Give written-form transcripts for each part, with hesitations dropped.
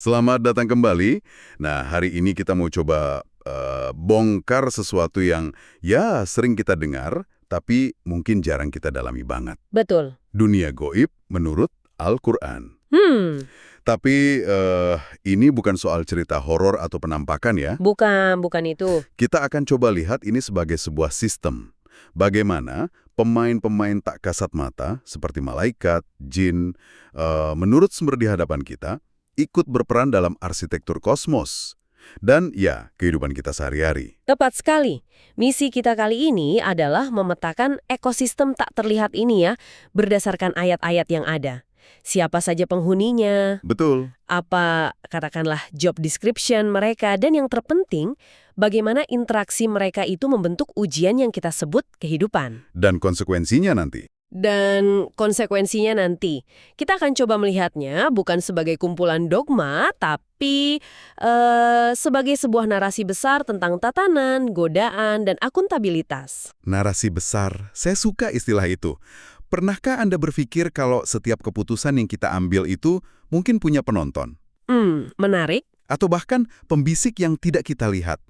Selamat datang kembali. Nah, hari ini kita mau coba bongkar sesuatu yang ya sering kita dengar, tapi mungkin jarang kita dalami banget. Betul. Dunia goib menurut Al-Quran. Hmm, Tapi ini bukan soal cerita horor atau penampakan ya. bukan itu. Kita akan coba lihat ini sebagai sebuah sistem. Bagaimana pemain-pemain tak kasat mata, seperti malaikat, jin, menurut sumber di hadapan kita, ikut berperan dalam arsitektur kosmos. Dan ya, kehidupan kita sehari-hari. Tepat sekali. Misi kita kali ini adalah memetakan ekosistem tak terlihat ini ya, berdasarkan ayat-ayat yang ada. Siapa saja penghuninya, Betul. apa katakanlah job description mereka, dan yang terpenting, bagaimana interaksi mereka itu membentuk ujian yang kita sebut kehidupan. Dan konsekuensinya nanti. Dan konsekuensinya nanti, kita akan coba melihatnya bukan sebagai kumpulan dogma, tapi sebagai sebuah narasi besar tentang tatanan, godaan, dan akuntabilitas. Narasi besar, saya suka istilah itu. Pernahkah Anda berpikir kalau setiap keputusan yang kita ambil itu mungkin punya penonton? Menarik. Atau bahkan pembisik yang tidak kita lihat?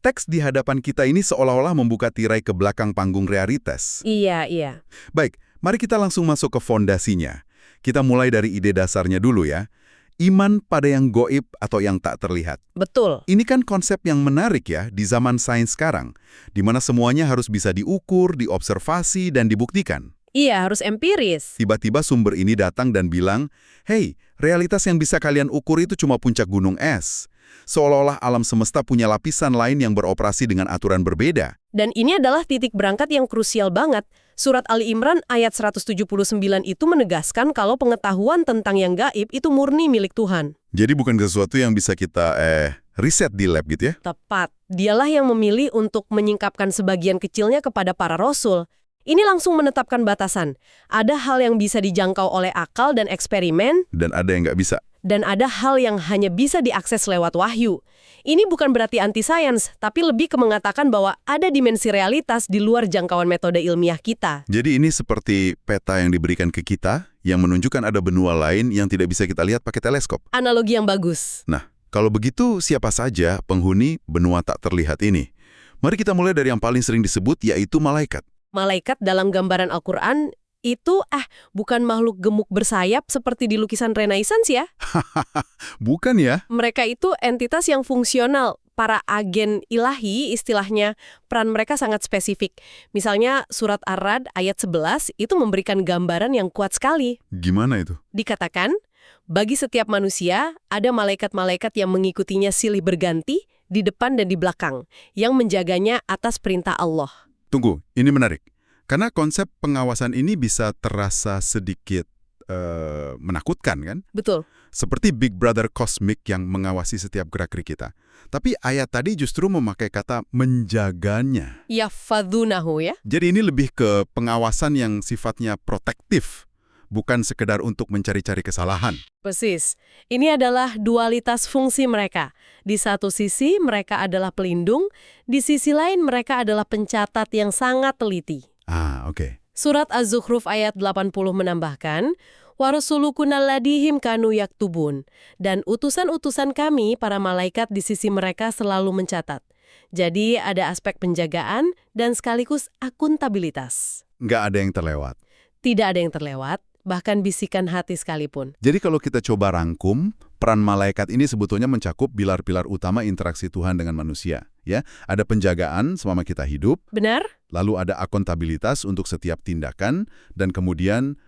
Teks di hadapan kita ini seolah-olah membuka tirai ke belakang panggung realitas. Iya. Baik, mari kita langsung masuk ke fondasinya. Kita mulai dari ide dasarnya dulu ya. Iman pada yang goib atau yang tak terlihat. Betul. Ini kan konsep yang menarik ya di zaman sains sekarang, di mana semuanya harus bisa diukur, diobservasi, dan dibuktikan. Iya, harus empiris. Tiba-tiba sumber ini datang dan bilang, "Hei, realitas yang bisa kalian ukur itu cuma puncak gunung es." Seolah-olah alam semesta punya lapisan lain yang beroperasi dengan aturan berbeda. Dan ini adalah titik berangkat yang krusial banget. Surat Ali Imran ayat 179 itu menegaskan kalau pengetahuan tentang yang gaib itu murni milik Tuhan. Jadi bukan sesuatu yang bisa kita riset di lab gitu ya? Tepat. Dialah yang memilih untuk menyingkapkan sebagian kecilnya kepada para rasul. Ini langsung menetapkan batasan. Ada hal yang bisa dijangkau oleh akal dan eksperimen, Dan ada yang nggak bisa. dan ada hal yang hanya bisa diakses lewat wahyu. Ini bukan berarti anti-sains, tapi lebih ke mengatakan bahwa ada dimensi realitas di luar jangkauan metode ilmiah kita. Jadi ini seperti peta yang diberikan ke kita, yang menunjukkan ada benua lain yang tidak bisa kita lihat pakai teleskop. Analogi yang bagus. Nah, kalau begitu siapa saja penghuni benua tak terlihat ini? Mari kita mulai dari yang paling sering disebut, yaitu malaikat. Malaikat dalam gambaran Al-Quran itu bukan makhluk gemuk bersayap seperti di lukisan Renaissance ya. Bukan ya? Mereka itu entitas yang fungsional. Para agen ilahi istilahnya, peran mereka sangat spesifik. Misalnya surat Ar-Ra'd ayat 11 itu memberikan gambaran yang kuat sekali. Gimana itu? Dikatakan, bagi setiap manusia ada malaikat-malaikat yang mengikutinya silih berganti di depan dan di belakang, yang menjaganya atas perintah Allah. Tunggu, ini menarik. Karena konsep pengawasan ini bisa terasa sedikit menakutkan kan? Betul. Seperti Big Brother Cosmic yang mengawasi setiap gerak-gerik kita. Tapi ayat tadi justru memakai kata menjaganya. Yafadhunahu ya. Jadi ini lebih ke pengawasan yang sifatnya protektif, bukan sekedar untuk mencari-cari kesalahan. Persis. Ini adalah dualitas fungsi mereka. Di satu sisi mereka adalah pelindung, di sisi lain mereka adalah pencatat yang sangat teliti. Oke. Surat Az-Zukhruf ayat 80 menambahkan, "Warasulukunalladihim kanu yaktubun." Dan utusan-utusan kami, para malaikat di sisi mereka selalu mencatat. Jadi ada aspek penjagaan dan sekaligus akuntabilitas. Nggak ada yang terlewat. Tidak ada yang terlewat, bahkan bisikan hati sekalipun. Jadi kalau kita coba rangkum, peran malaikat ini sebetulnya mencakup pilar-pilar utama interaksi Tuhan dengan manusia. Ya, ada penjagaan selama kita hidup, Benar? lalu ada akuntabilitas untuk setiap tindakan, dan kemudian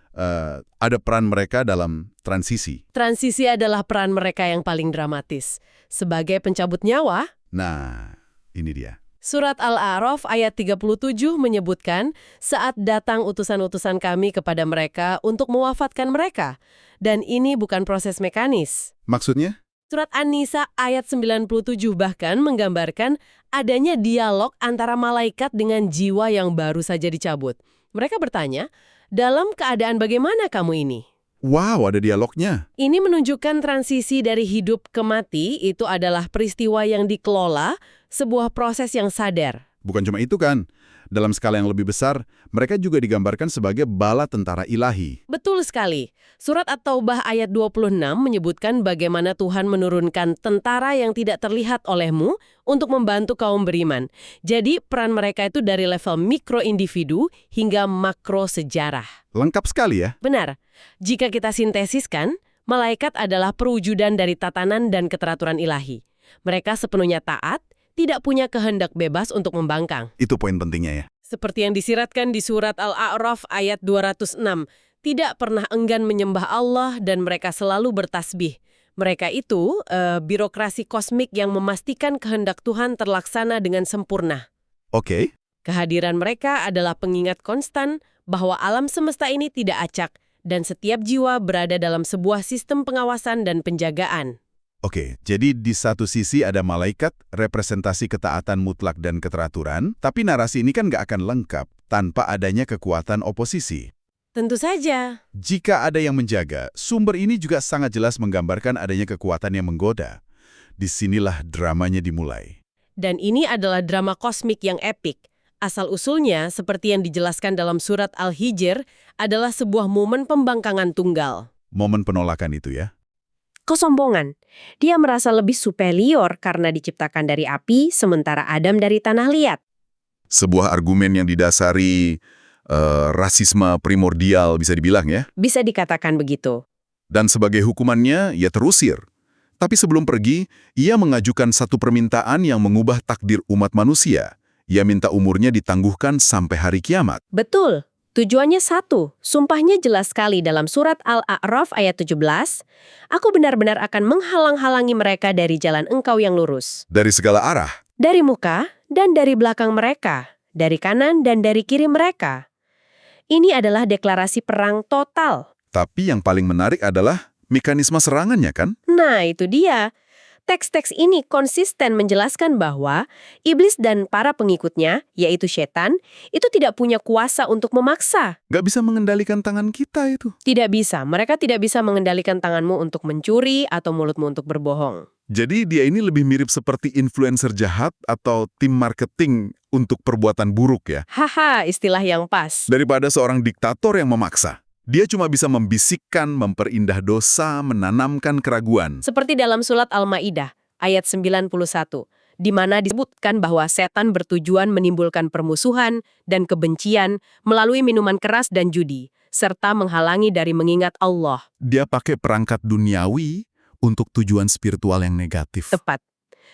ada peran mereka dalam transisi. Transisi adalah peran mereka yang paling dramatis. Sebagai pencabut nyawa, Nah, ini dia. Surat Al-A'raf ayat 37 menyebutkan saat datang utusan-utusan kami kepada mereka untuk mewafatkan mereka. Dan ini bukan proses mekanis. Maksudnya? Surat An-Nisa ayat 97 bahkan menggambarkan adanya dialog antara malaikat dengan jiwa yang baru saja dicabut. Mereka bertanya, dalam keadaan bagaimana kamu ini? Wow, ada dialognya. Ini menunjukkan transisi dari hidup ke mati itu adalah peristiwa yang dikelola, sebuah proses yang sadar. Bukan cuma itu kan. dalam skala yang lebih besar, mereka juga digambarkan sebagai bala tentara ilahi. Betul sekali. Surat At-Taubah ayat 26 menyebutkan bagaimana Tuhan menurunkan tentara yang tidak terlihat olehmu untuk membantu kaum beriman. Jadi peran mereka itu dari level mikro individu hingga makro sejarah. Lengkap sekali ya. Benar. Jika kita sintesiskan, malaikat adalah perwujudan dari tatanan dan keteraturan ilahi. Mereka sepenuhnya taat, tidak punya kehendak bebas untuk membangkang. Itu poin pentingnya ya. Seperti yang disiratkan di surat Al-A'raf ayat 206, tidak pernah enggan menyembah Allah dan mereka selalu bertasbih. Mereka itu birokrasi kosmik yang memastikan kehendak Tuhan terlaksana dengan sempurna. Oke. Kehadiran mereka adalah pengingat konstan bahwa alam semesta ini tidak acak dan setiap jiwa berada dalam sebuah sistem pengawasan dan penjagaan. Oke, jadi di satu sisi ada malaikat, representasi ketaatan mutlak dan keteraturan, tapi narasi ini kan nggak akan lengkap tanpa adanya kekuatan oposisi. Tentu saja. Jika ada yang menjaga, sumber ini juga sangat jelas menggambarkan adanya kekuatan yang menggoda. Disinilah dramanya dimulai. Dan ini adalah drama kosmik yang epik. Asal-usulnya, seperti yang dijelaskan dalam surat Al-Hijr, adalah sebuah momen pembangkangan tunggal. Momen penolakan itu ya. Kesombongan. Dia merasa lebih superior karena diciptakan dari api, sementara Adam dari tanah liat. Sebuah argumen yang didasari rasisme primordial bisa dibilang ya. Bisa dikatakan begitu. Dan sebagai hukumannya, ia terusir. Tapi sebelum pergi, ia mengajukan satu permintaan yang mengubah takdir umat manusia. Ia minta umurnya ditangguhkan sampai hari kiamat. Betul. Tujuannya satu, sumpahnya jelas sekali dalam surat Al-A'raf ayat 17, aku benar-benar akan menghalang-halangi mereka dari jalan engkau yang lurus. Dari segala arah. Dari muka dan dari belakang mereka, dari kanan dan dari kiri mereka. Ini adalah deklarasi perang total. Tapi yang paling menarik adalah mekanisme serangannya kan? Nah, itu dia. Teks-teks ini konsisten menjelaskan bahwa iblis dan para pengikutnya, yaitu setan, itu tidak punya kuasa untuk memaksa. Nggak bisa mengendalikan tangan kita itu. Tidak bisa. Mereka tidak bisa mengendalikan tanganmu untuk mencuri atau mulutmu untuk berbohong. Jadi dia ini lebih mirip seperti influencer jahat atau tim marketing untuk perbuatan buruk ya. Haha, istilah yang pas. Daripada seorang diktator yang memaksa. Dia cuma bisa membisikkan, memperindah dosa, menanamkan keraguan. Seperti dalam surat Al-Maidah, ayat 91, di mana disebutkan bahwa setan bertujuan menimbulkan permusuhan dan kebencian melalui minuman keras dan judi, serta menghalangi dari mengingat Allah. Dia pakai perangkat duniawi untuk tujuan spiritual yang negatif. Tepat.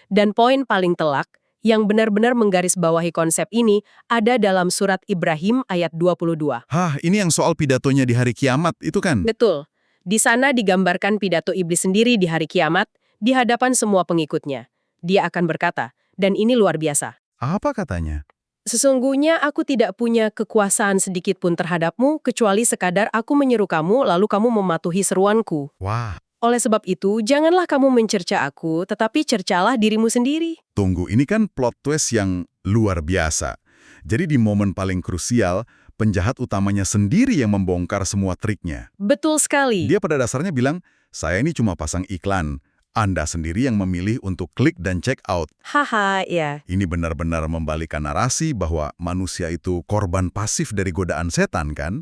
Dan poin paling telak, yang benar-benar menggarisbawahi konsep ini ada dalam surat Ibrahim ayat 22. Hah, ini yang soal pidatonya di hari kiamat itu kan? Betul. Di sana digambarkan pidato iblis sendiri di hari kiamat di hadapan semua pengikutnya. Dia akan berkata, dan ini luar biasa. Apa katanya? Sesungguhnya aku tidak punya kekuasaan sedikit pun terhadapmu kecuali sekadar aku menyeru kamu lalu kamu mematuhi seruanku. Wah. Oleh sebab itu, janganlah kamu mencerca aku, tetapi cercalah dirimu sendiri. Tunggu, ini kan plot twist yang luar biasa. Jadi di momen paling krusial, penjahat utamanya sendiri yang membongkar semua triknya. Betul sekali. Dia pada dasarnya bilang, saya ini cuma pasang iklan. Anda sendiri yang memilih untuk klik dan check out. Haha, ya. Ini benar-benar membalikan narasi bahwa manusia itu korban pasif dari godaan setan kan?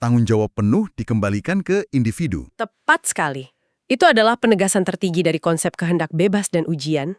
Tanggung jawab penuh dikembalikan ke individu. Tepat sekali. Itu adalah penegasan tertinggi dari konsep kehendak bebas dan ujian.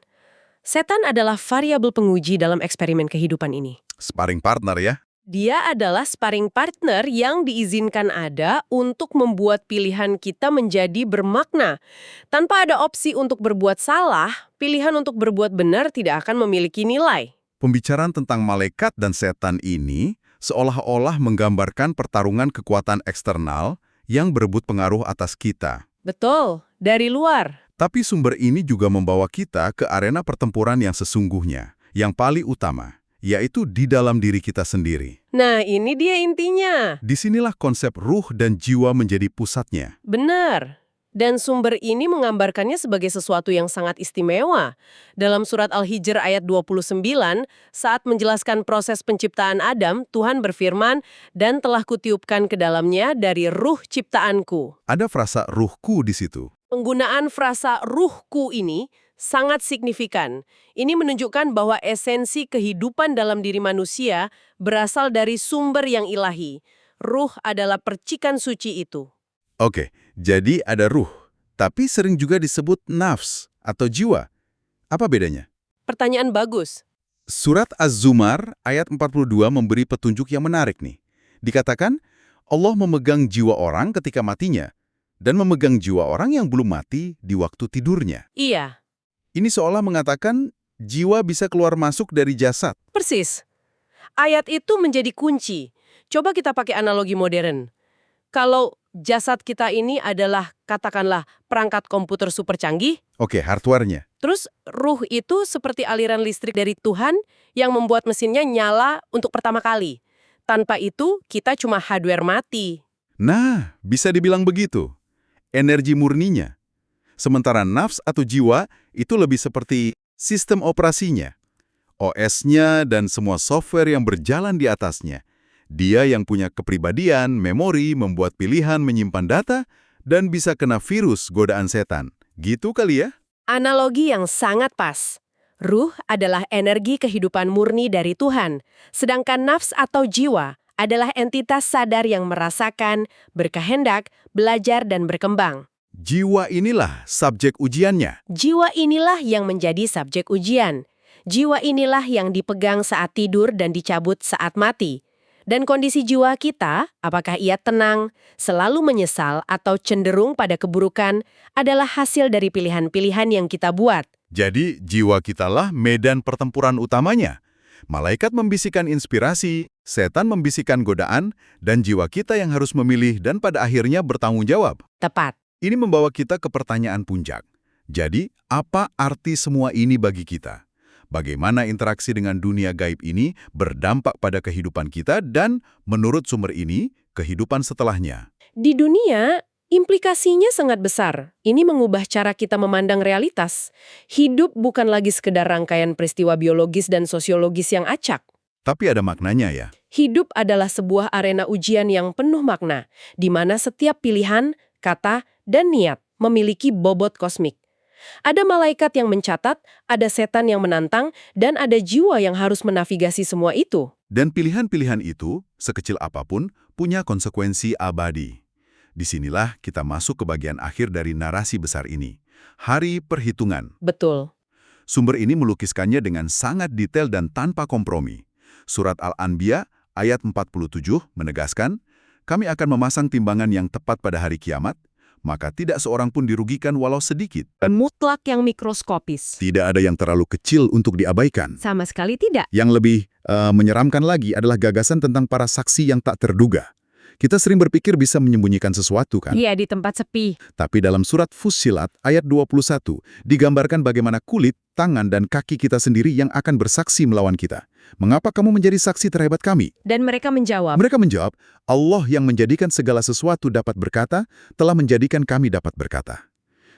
Setan adalah variabel penguji dalam eksperimen kehidupan ini. Sparring partner ya? Dia adalah sparring partner yang diizinkan ada untuk membuat pilihan kita menjadi bermakna. Tanpa ada opsi untuk berbuat salah, pilihan untuk berbuat benar tidak akan memiliki nilai. Pembicaraan tentang malaikat dan setan ini seolah-olah menggambarkan pertarungan kekuatan eksternal yang berebut pengaruh atas kita. Betul, dari luar. Tapi sumber ini juga membawa kita ke arena pertempuran yang sesungguhnya, yang paling utama, yaitu di dalam diri kita sendiri. Nah, ini dia intinya. Disinilah konsep ruh dan jiwa menjadi pusatnya. Benar. Dan sumber ini menggambarkannya sebagai sesuatu yang sangat istimewa. Dalam surat Al-Hijr ayat 29, saat menjelaskan proses penciptaan Adam, Tuhan berfirman, dan telah kutiupkan ke dalamnya dari ruh ciptaanku. Ada frasa ruhku di situ. Penggunaan frasa ruhku ini Sangat signifikan. Ini menunjukkan bahwa esensi kehidupan dalam diri manusia berasal dari sumber yang ilahi. Ruh adalah percikan suci itu. Oke, jadi ada ruh, tapi sering juga disebut nafs atau jiwa. Apa bedanya? Pertanyaan bagus. Surat Az-Zumar ayat 42 memberi petunjuk yang menarik nih. Dikatakan, Allah memegang jiwa orang ketika matinya, dan memegang jiwa orang yang belum mati di waktu tidurnya. Iya, Ini seolah mengatakan jiwa bisa keluar masuk dari jasad. persis. Ayat itu menjadi kunci. Coba kita pakai analogi modern. Kalau jasad kita ini adalah, katakanlah, perangkat komputer super canggih, Oke, hardware-nya. terus ruh itu seperti aliran listrik dari Tuhan yang membuat mesinnya nyala untuk pertama kali. Tanpa itu, kita cuma hardware mati. Nah, bisa dibilang begitu. Energi murninya. Sementara nafs atau jiwa itu lebih seperti sistem operasinya. OS-nya dan semua software yang berjalan di atasnya. Dia yang punya kepribadian, memori, membuat pilihan, menyimpan data, dan bisa kena virus godaan setan. Gitu kali ya? Analogi yang sangat pas. Ruh adalah energi kehidupan murni dari Tuhan, sedangkan nafs atau jiwa adalah entitas sadar yang merasakan, berkehendak, belajar, dan berkembang. Jiwa inilah subjek ujiannya. Jiwa inilah yang menjadi subjek ujian. Jiwa inilah yang dipegang saat tidur dan dicabut saat mati. Dan kondisi jiwa kita, apakah ia tenang, selalu menyesal, atau cenderung pada keburukan, adalah hasil dari pilihan-pilihan yang kita buat. Jadi, jiwa kitalah medan pertempuran utamanya. Malaikat membisikkan inspirasi, setan membisikkan godaan, dan jiwa kita yang harus memilih dan pada akhirnya bertanggung jawab. Tepat. Ini membawa kita ke pertanyaan puncak. Jadi, apa arti semua ini bagi kita? Bagaimana interaksi dengan dunia gaib ini berdampak pada kehidupan kita dan, menurut sumber ini, kehidupan setelahnya? Di dunia, implikasinya sangat besar. Ini mengubah cara kita memandang realitas. Hidup bukan lagi sekedar rangkaian peristiwa biologis dan sosiologis yang acak. Tapi ada maknanya ya. Hidup adalah sebuah arena ujian yang penuh makna, di mana setiap pilihan, kata, dan niat memiliki bobot kosmik. Ada malaikat yang mencatat, ada setan yang menantang, dan ada jiwa yang harus menavigasi semua itu. Dan pilihan-pilihan itu, sekecil apapun, punya konsekuensi abadi. Disinilah kita masuk ke bagian akhir dari narasi besar ini. Hari perhitungan. Betul. Sumber ini melukiskannya dengan sangat detail dan tanpa kompromi. Surat Al-Anbiya ayat 47 menegaskan, kami akan memasang timbangan yang tepat pada hari kiamat, maka tidak seorang pun dirugikan walau sedikit. Mutlak yang mikroskopis. Tidak ada yang terlalu kecil untuk diabaikan. Sama sekali tidak. Yang lebih menyeramkan lagi adalah gagasan tentang para saksi yang tak terduga. Kita sering berpikir bisa menyembunyikan sesuatu kan? Iya, di tempat sepi. Tapi dalam surat Fussilat ayat 21 digambarkan bagaimana kulit, tangan, dan kaki kita sendiri yang akan bersaksi melawan kita. Mengapa kamu menjadi saksi terhebat kami? Dan mereka menjawab. Mereka menjawab, Allah yang menjadikan segala sesuatu dapat berkata, telah menjadikan kami dapat berkata.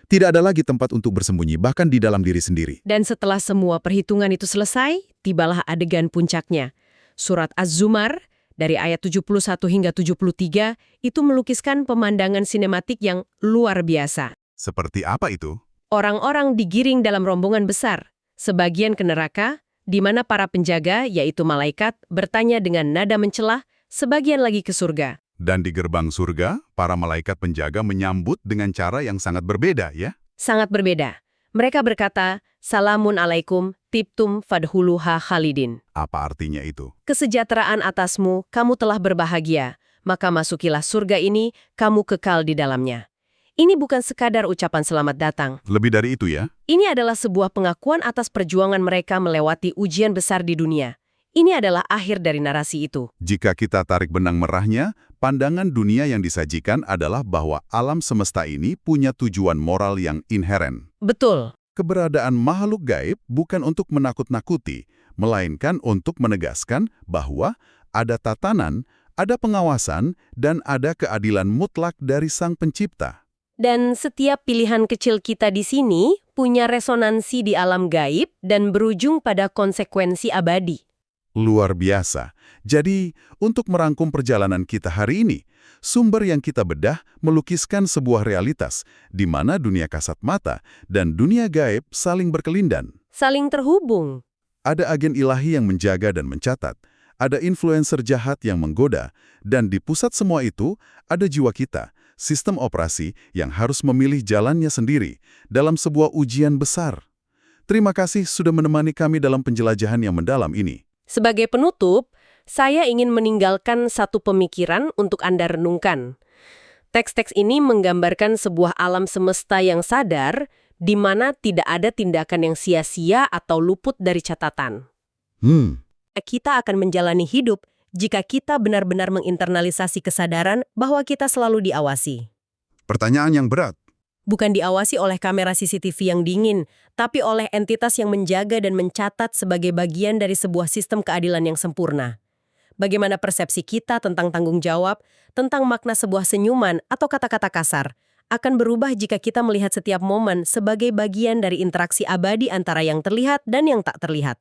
Tidak ada lagi tempat untuk bersembunyi, bahkan di dalam diri sendiri. Dan setelah semua perhitungan itu selesai, tibalah adegan puncaknya. Surat Az-Zumar, dari ayat 71 hingga 73, itu melukiskan pemandangan sinematik yang luar biasa. Seperti apa itu? Orang-orang digiring dalam rombongan besar, sebagian ke neraka, di mana para penjaga, yaitu malaikat, bertanya dengan nada mencela, sebagian lagi ke surga. Dan di gerbang surga, para malaikat penjaga menyambut dengan cara yang sangat berbeda, ya? Sangat berbeda. Mereka berkata, Salamun alaikum, tibtum fadhuluha khalidin. Apa artinya itu? Kesejahteraan atasmu, kamu telah berbahagia, maka masukilah surga ini, kamu kekal di dalamnya. Ini bukan sekadar ucapan selamat datang. Lebih dari itu ya? Ini adalah sebuah pengakuan atas perjuangan mereka melewati ujian besar di dunia. Ini adalah akhir dari narasi itu. Jika kita tarik benang merahnya, pandangan dunia yang disajikan adalah bahwa alam semesta ini punya tujuan moral yang inheren. Betul. Keberadaan makhluk gaib bukan untuk menakut-nakuti, melainkan untuk menegaskan bahwa ada tatanan, ada pengawasan, dan ada keadilan mutlak dari Sang Pencipta. Dan setiap pilihan kecil kita di sini punya resonansi di alam gaib dan berujung pada konsekuensi abadi. Luar biasa. Jadi, untuk merangkum perjalanan kita hari ini, sumber yang kita bedah melukiskan sebuah realitas di mana dunia kasat mata dan dunia gaib saling berkelindan. Saling terhubung. Ada agen ilahi yang menjaga dan mencatat, ada influencer jahat yang menggoda, dan di pusat semua itu ada jiwa kita, sistem operasi yang harus memilih jalannya sendiri dalam sebuah ujian besar. Terima kasih sudah menemani kami dalam penjelajahan yang mendalam ini. Sebagai penutup, saya ingin meninggalkan satu pemikiran untuk Anda renungkan. Teks-teks ini menggambarkan sebuah alam semesta yang sadar, di mana tidak ada tindakan yang sia-sia atau luput dari catatan. Kita akan menjalani hidup jika kita benar-benar menginternalisasi kesadaran bahwa kita selalu diawasi. Pertanyaan yang berat. Bukan diawasi oleh kamera CCTV yang dingin, tapi oleh entitas yang menjaga dan mencatat sebagai bagian dari sebuah sistem keadilan yang sempurna. Bagaimana persepsi kita tentang tanggung jawab, tentang makna sebuah senyuman atau kata-kata kasar, akan berubah jika kita melihat setiap momen sebagai bagian dari interaksi abadi antara yang terlihat dan yang tak terlihat.